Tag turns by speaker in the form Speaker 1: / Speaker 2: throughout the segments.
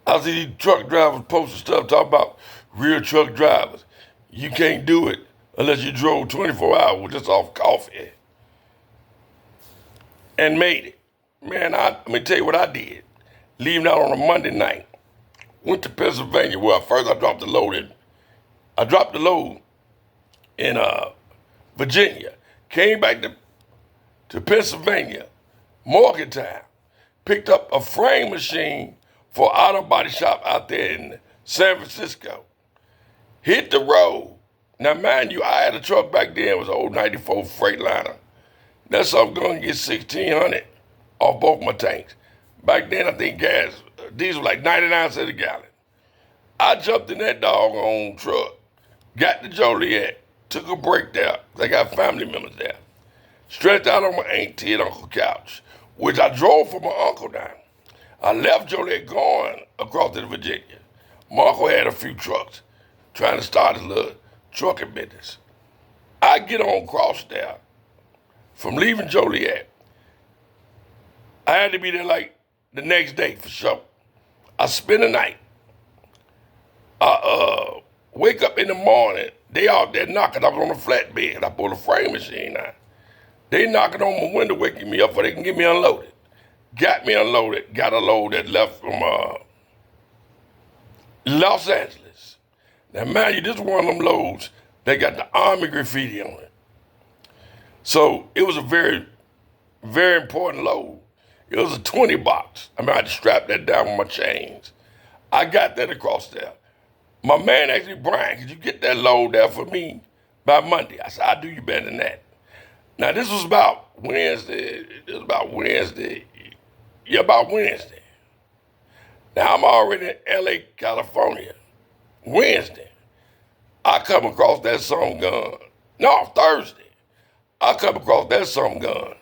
Speaker 1: I see these truck drivers posting stuff talking about real truck drivers. You can't do it unless you drove 24 hours just off coffee and made it. Man, let me tell you what I did. Leaving out on a Monday night, went to Pennsylvania. Well, first I dropped the load in. I dropped the load in Virginia. Came back to Pennsylvania, Morgantown. Picked up a frame machine for an auto body shop out there in San Francisco. Hit the road. Now, mind you, I had a truck back then. It was an old 94 Freightliner. That's something going to get 1,600 off both my tanks. Back then, I think diesel like 99 cents a gallon. I jumped in that doggone truck, got to Joliet, took a break there. They got family members there. Stretched out on my auntie and uncle couch, which I drove for my uncle down. I left Joliet going across to Virginia. My uncle had a few trucks, trying to start his little trucking business. I get on cross there from leaving Joliet. I had to be there like the next day for sure. I spend the night. I wake up in the morning. They out there knocking. I was on a flatbed. I pulled a frame machine out. They knocking on my window, waking me up so they can get me unloaded. Got me unloaded. Got a load that left from Los Angeles. Now, mind you, this is one of them loads that got the Army graffiti on it. So it was a very, very important load. It was a 20 box. I had to strap that down with my chains. I got that across there. My man asked me, Brian, could you get that load there for me by Monday? I said, I'll do you better than that. Now, this was about Wednesday. Yeah, about Wednesday. Now, I'm already in L.A., California. Wednesday. I come across that some gun. No, Thursday. I come across that some gun.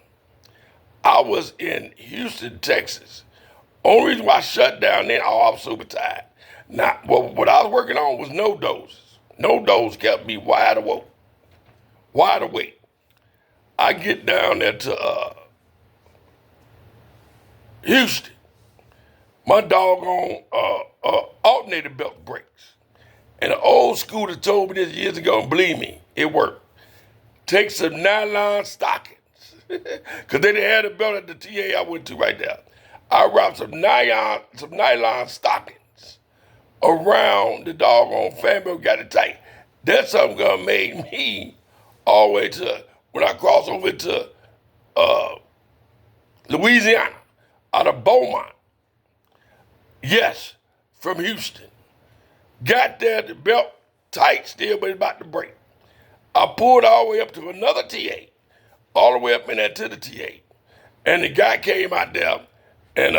Speaker 1: I was in Houston, Texas. Only reason why I shut down then, I was super tired. Now, what I was working on was no doses. No dose kept me wide awake. Wide awake. I get down there to Houston. My doggone alternator belt breaks. And an old scooter told me this years ago, and believe me, it worked. Take some nylon stockings. Because they didn't have the belt at the TA I went to right there. I wrapped some nylon stockings around the doggone fan belt, got it tight. That something gonna make me all the way to, when I cross over to Louisiana, out of Beaumont. Yes, from Houston. Got there, the belt tight still, but it's about to break. I pulled all the way up to another TA, all the way up in there to the TA. And the guy came out there and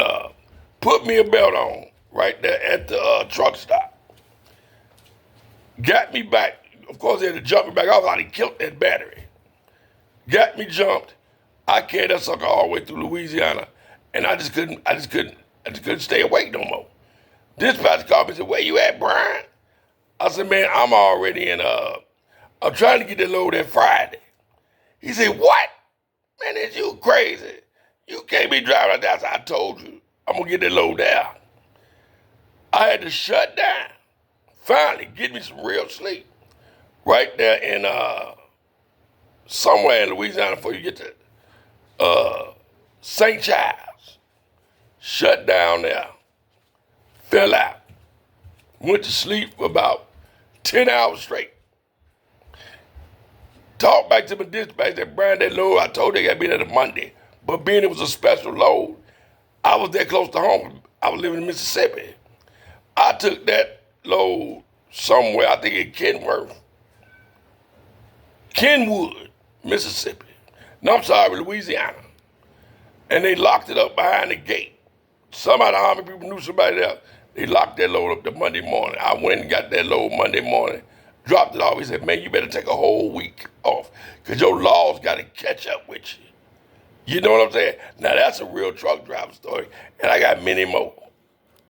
Speaker 1: put me a belt on right there at the truck stop. Got me back. Of course, they had to jump me back. I was already killed that battery. Got me jumped. I carried that sucker all the way through Louisiana, and I just couldn't stay awake no more. Dispatch called me and said, "Where you at, Brian?" I said, "Man, I'm already in, I'm trying to get that load that Friday." He said, "What? Man, is you crazy? You can't be driving like that." I said, "I told you, I'm gonna get that load down." I had to shut down. Finally, get me some real sleep. Right there in, somewhere in Louisiana before you get to, St. Charles. Shut down there. Fell out. Went to sleep for about 10 hours straight. Talked back to my dispatch that Brian, that load, I told they got to be there the Monday. But being it was a special load, I was that close to home. I was living in Mississippi. I took that load somewhere, I think in Kenwood, Mississippi. No, I'm sorry, Louisiana. And they locked it up behind the gate. Some of the Army people knew somebody there. They locked that load up the Monday morning. I went and got that load Monday morning, dropped it off. He said, "Man, you better take a whole week off because your laws got to catch up with you." You know what I'm saying? Now, that's a real truck driver story, and I got many more.